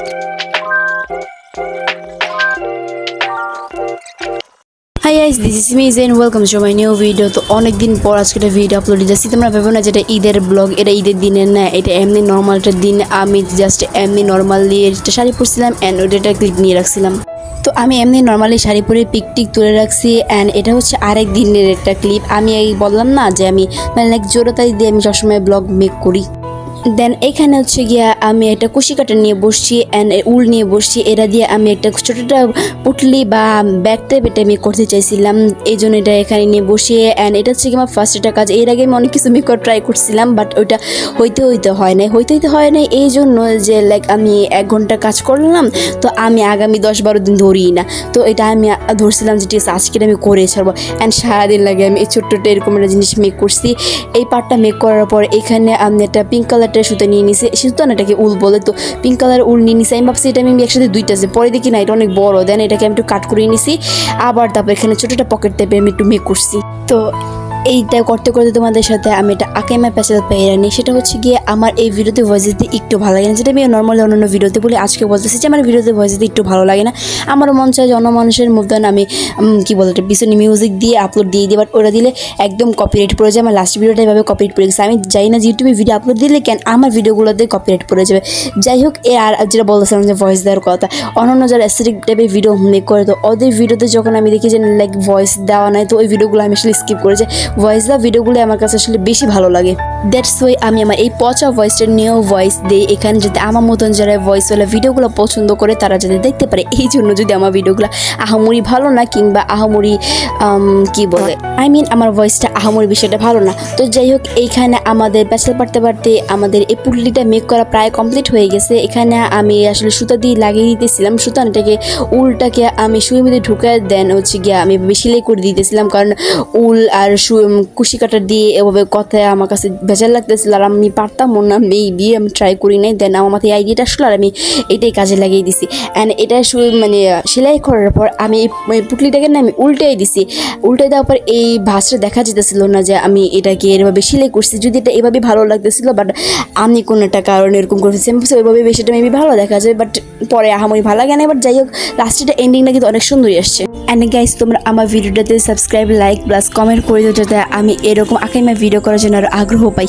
Hi guys, this is me Zain. Welcome to my new video. তো অনেক দিন পর আজকে একটা ভিডিও আপলোড দিয়েছি। তোমরা ভেবো না যেটা ঈদের ব্লগ, এটা ঈদের দিনের না, এটা এমনি নর্মাল একটা দিন। আমি জাস্ট এমনি নর্মালি একটা শাড়ি পরছিলাম অ্যান্ড ওটা ক্লিপ নিয়ে রাখছিলাম। তো আমি এমনি নর্মালি শাড়ি পরে পিকটিক তুলে রাখছি অ্যান্ড এটা হচ্ছে আরেক দিনের একটা ক্লিপ। আমি এই বললাম না যে আমি মানে লাইক জোরতাই দিয়ে আমি সবসময় ব্লগ মেক করি। দেন এখানে হচ্ছে গিয়া আমি একটা কুশি কাটা নিয়ে বসছি অ্যান্ড উল নিয়ে বসছি। এটা দিয়ে আমি একটা ছোটোটা পুটলি বা ব্যাগ টাইপ এটা আমি করতে চাইছিলাম, এই জন্য এটা এখানে নিয়ে বসিয়ে। অ্যান্ড এটা হচ্ছে কি আমার ফার্স্ট একটা কাজ। এর আগে আমি অনেক কিছু মেকআপ ট্রাই করছিলাম, বাট ওইটা হইতে হয় না এই জন্য যে লাইক আমি 1 ঘন্টা কাজ করলাম, তো আমি আগামী 10-12 দিন ধরিই না। তো এটা আমি ধরছিলাম যে ঠিক আছে আজকে আমি করে ছাড়বো। অ্যান্ড সারাদিন লাগে আমি এই ছোট্টটা এরকম একটা জিনিস মেক করছি। এই পার্টটা মেক করার পর এখানে আমি একটা পিঙ্ক কালার সুতো নিয়ে নিছি। সুতো না, এটাকে উল বলে, তো পিঙ্ক কালার উল নিয়ে নিছি। আমি ভাবছি এটা আমি একসাথে দুইটা আছে, পরে দেখি না এটা অনেক বড়। দেন এটাকে আমি একটু কাট করে নিছি। আবার তারপর এখানে ছোটোটা পকেট টাইপের আমি একটু মেক করছি। তো এইটা করতে করতে তোমাদের সাথে আমি একটা আকেমা প্যাচেল পেয়ে নিই। সেটা হচ্ছে গিয়ে আমার এই ভিডিওতে ভয়েস দিতে একটু ভালো লাগে না, যেটা আমি নর্মালি অন্যান্য ভিডিওতে বলি। আজকে বলতেছি যে আমার ভিডিওতে ভয়েস দিতে একটু ভালো লাগে না। আমারও মন চায় যে অন্য মানুষের মধ্যে আমি কী বলতে একটা পিছনে মিউজিক দিয়ে আপলোড দিয়ে দিই, বাট ওরা দিলে একদম কপিরাইট পড়ে যায়। আমার লাস্ট ভিডিওটা এভাবে কপিরাইট পড়ে গেছে। আমি জানি না যে ইউটিউবে ভিডিও আপলোড দিলে কেন আমার ভিডিওগুলোতে কপিরাইট পড়ে যাবে। যাই হোক, আর যেটা বলতেছিলাম যে ভয়েস দেওয়ার কথা, অন্যান্য যারা অ্যাস্থেটিক টাইপের ভিডিও মেক করে, তো ওদের ভিডিওতে যখন আমি দেখি যে লাইক ভয়েস দেওয়া নাই, তো ওই ভিডিওগুলো আমি আসলে স্কিপ করে যাই। ভয়েস দেওয়া ভিডিওগুলো আমার কাছে আসলে বেশি ভালো লাগে। দ্যাটস ওয়াই আমি আমার এই পচা ভয়েসটা নিয়েও ভয়েস দিই এখানে, যাতে আমার মতন যারা ভয়েসওয়ালা ভিডিওগুলো পছন্দ করে তারা যাতে দেখতে পারে। এই জন্য যদি আমার ভিডিওগুলো আহামরি ভালো না, কিংবা আহামরি কি বলে আমার ভয়েসটা আহামরি বিষয়টা ভালো না, তো যাই হোক, এইখানে আমাদের প্যাচেল পারতে আমাদের এই পুটলিটা মেক করা প্রায় কমপ্লিট হয়ে গেছে। এখানে আমি আসলে সুতা দিয়ে লাগিয়ে দিতেছিলাম। সুতাটাকে উলটাকে আমি সুই মধ্যে ঢুকায় দেন হচ্ছে গিয়ে আমি সেলাই করে দিতেছিলাম, কারণ উল আর কুশি কাটা দিয়ে এভাবে কথায় আমার কাছে ভেজাল লাগতেছিল আর আমি পারতাম না, মেবি আমি ট্রাই করি নাই। দেন আমার মাথায় আইডিয়াটা আসলো আর আমি এটাই কাজে লাগিয়ে দিছি। অ্যান্ড এটা মানে সেলাই করার পর আমি এই পুটলিটাকে না আমি উল্টাই দিছি। উল্টাই দেওয়ার পর এই ভাঁজটা দেখা যেতেছিল না যে আমি এটাকে এভাবে সেলাই করছি। যদি এটা এভাবে ভালো লাগতেছিল, বাট আমি কোনো একটা কারণে এরকম করতেছি, ওইভাবে বেশিটা মেবি ভালো দেখা যায়, বাট পরে আহামরি ভালো লাগে না। বাট যাই হোক, লাস্টের এন্ডিংটা কিন্তু অনেক সুন্দরই আসছে। অ্যান্ড গাইস, তোমরা আমার ভিডিওটাতে সাবস্ক্রাইব, লাইক প্লাস কমেন্ট করে দিও, যাতে আমি এরকম আকাইমা ভিডিও করার জন্য আরও আগ্রহ পাই।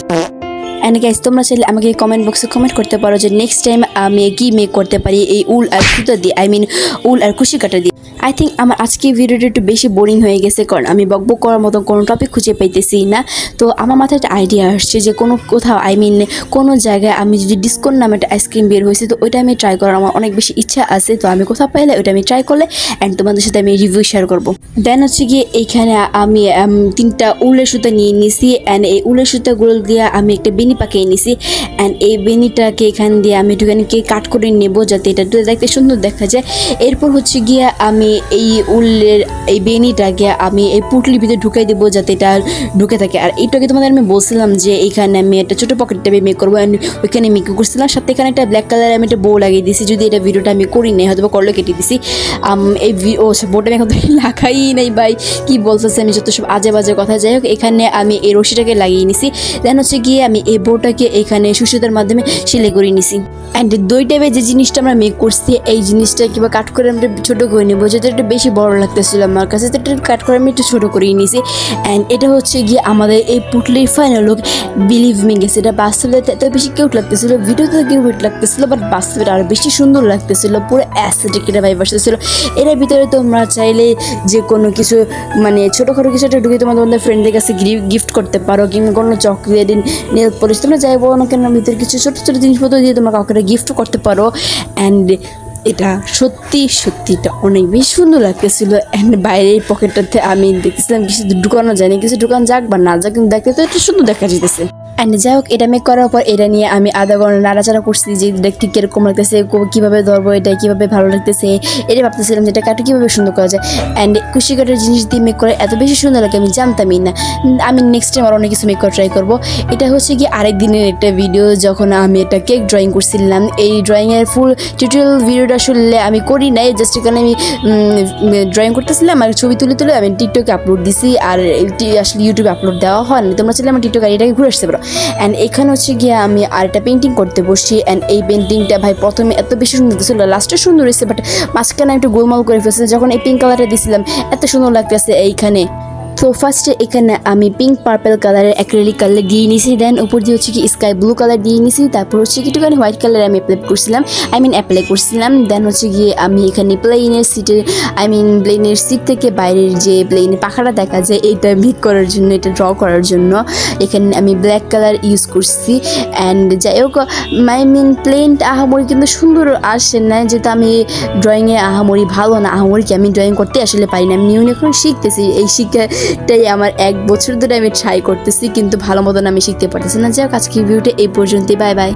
অ্যান্ড গাইস, তোমরা চাইলে আমাকে কমেন্ট বক্সে কমেন্ট করতে পারো যে নেক্সট টাইম আমি কি মেক করতে পারি এই উল আর সুতা দিয়ে, উল আর কুশি কাটা দিয়ে। আই থিঙ্ক আমার আজকে ভিডিওটা একটু বেশি বোরিং হয়ে গেছে, কারণ আমি বকবক করার মতন কোনো টপিক খুঁজে পাইতেছি না। তো আমার মাথায় একটা আইডিয়া আসছে যে কোথাও কোনো জায়গায় আমি যদি ডিসকোন নামে একটা আইসক্রিম বের হয়েছে, তো ওইটা আমি ট্রাই করার আমার অনেক বেশি ইচ্ছা আছে। তো আমি কোথাও পাইলে ওইটা আমি ট্রাই করলে অ্যান্ড তোমাদের সাথে আমি রিভিউ শেয়ার করবো। দেন হচ্ছে গিয়ে এইখানে আমি 3টা উলের সুতা নিয়ে নিছি অ্যান্ড এই উলের সুতাগুলো দিয়ে আমি একটা বেনি পাকিয়ে নিছি। অ্যান্ড এই বেনিটাকে এখান দিয়ে আমি একটুখানি কাট করে নেব, যাতে এটা দেখতে সুন্দর দেখা যায়। এরপর হচ্ছে গিয়ে আমি এই উলের এই বেনিটাকে আমি এই পুটলির ভিতরে ঢুকাই দেবো, যাতে এটা ঢুকে থাকে। আর এইটাকে তোমাদের আমি বলছিলাম যে এইখানে আমি একটা ছোটো পকেট টাইপে মেক করবো, অ্যান্ড ওইখানে মেক করছিলাম। সাথে এখানে একটা ব্ল্যাক কালার আমি একটা বউ লাগিয়ে দিয়েছি। যদি এটা ভিডিওটা আমি করি নাই, হয়তো করলে কেটে দিছি। এই বউটা আমি এখন লাগাই নাই, ভাই কি বলতেছে আমি যত সব আজে বাজে কথা। যাই হোক, এখানে আমি এই রশিটাকে লাগিয়ে নিছি। দেন হচ্ছে গিয়ে আমি এই বউটাকে এখানে সুসুতার মাধ্যমে সেলাই করে নিছি। অ্যান্ড 2 টাইপের যে জিনিসটা আমরা মেক করছি, এই জিনিসটা কিংবা কাট করে আমরা ছোটো করে নেবো, যেটা একটু বেশি বড় লাগতেছিল আমার কাছে, তো একটু কাট করে আমি একটু ছোটো করেই নিয়েছি। অ্যান্ড এটা হচ্ছে গিয়ে আমাদের এই পুটলির ফাইনাল লুক। বিলিভ মি গেছে, এটা বাস্তবে এত বেশি কিউট লাগতেছিল, ভিডিওতে কিউট লাগতেছিল, বাট বাস্তবে আরও বেশি সুন্দর লাগতেছিল, পুরো অ্যাস্থেটিক এটা ভাইব আসতেছিল। এর ভিতরে তোমরা চাইলে যে কোনো কিছু মানে ছোটোখাটো কিছু একটা ঢুকে তোমাদের ফ্রেন্ডদের কাছে গিফট করতে পারো, কিংবা কোনো চকলেট, নেল পলিশ, তোমরা যাই বলো না কেন, ভিতরে কিছু ছোটো ছোটো জিনিসপত্র দিয়ে তোমরা কাউকে গিফট করতে পারো। অ্যান্ড এটা সত্যিটা অনেক বেশি সুন্দর লাগতেছিল। অ্যান্ড বাইরের পকেটটাতে আমি দেখতেছিলাম কিছু ঢুকানো যায়নি, কিছু ঢুকানো যাক বা না যাক, কিন্তু দেখতে তো একটু সুন্দর দেখা যেতেছে। অ্যান্ড যাই হোক, এটা মেক করার পর এটা নিয়ে আমি আধা ঘন্টা নাড়াচাড়া করছি যে দেখতে কীরকম লাগতেছে, কীভাবে ধরবো, এটা কীভাবে ভালো লাগতেছে, এটা ভাবতেছিলাম যে এটা কাটে কীভাবে সুন্দর করা যায়। অ্যান্ড কুশি কাটার জিনিস দিয়ে মেক করে এত বেশি সুন্দর লাগে আমি জানতামই না। আমি নেক্সট টাইম আর অনেক কিছু মেক করা ট্রাই করবো। এটা হচ্ছে কি আরেক দিনের একটা ভিডিও, যখন আমি একটা কেক ড্রয়িং করছিলাম। এই ড্রয়িংয়ের ফুল টিউটোরিয়াল ভিডিওটা আসলে আমি করি নাই, জাস্ট এখানে আমি ড্রয়িং করতেছিলাম আর ছবি তুলে আমি টিকটকে আপলোড দিছি, আর আসলে ইউটিউবে আপলোড দেওয়া হয়নি। তোমরা চাইলে আমার টিকটক আইডিটাকে ঘুরে আসতে পারো। অ্যান্ড এখানে হচ্ছে গিয়ে আমি আরেকটা পেন্টিং করতে বসছি। অ্যান্ড এই পেন্টিংটা ভাই প্রথমে এত বেশি সুন্দর ছিল, লাস্টে সুন্দর হয়েছে, বাট মাঝখানে একটু গোলমাল করে ফেলছে। যখন এই পিঙ্ক কালারটা দিয়েছিলাম এত সুন্দর লাগতেছে এইখানে। তো ফার্স্টে এখানে আমি পিঙ্ক পার্পল কালারের অ্যাক্রিলিক কালার দিয়ে নিয়েছি, দেন উপর দিয়ে হচ্ছে কি স্কাই ব্লু কালার দিয়ে নিয়েছি, তারপর হচ্ছে কি একটুখানি হোয়াইট কালার আমি অ্যাপ্লাই করছিলাম। দেন হচ্ছে গিয়ে আমি এখানে প্লেনের সিট থেকে বাইরের যে প্লেনের পাখাটা দেখা যায় এটা মেক করার জন্য, এটা ড্র করার জন্য এখানে আমি ব্ল্যাক কালার ইউজ করছি। অ্যান্ড যাই হোক প্লেনটা আহামরি কিন্তু সুন্দর আসে না, যেহেতু আমি ড্রয়িংয়ে আহামরি ভালো না, আহামরিকে আমি ড্রয়িং করতে আসলে পারি না, আমি নিউ এখন শিখতেছি। এই শিক্ষাটাই আমার 1 বছর ধরে আমি ট্রাই করতেছি, কিন্তু ভালো মতন আমি শিখতে পারতেছি না। যাই হোক আজকের ভিডিওটা এই পর্যন্তই, বাই বাই।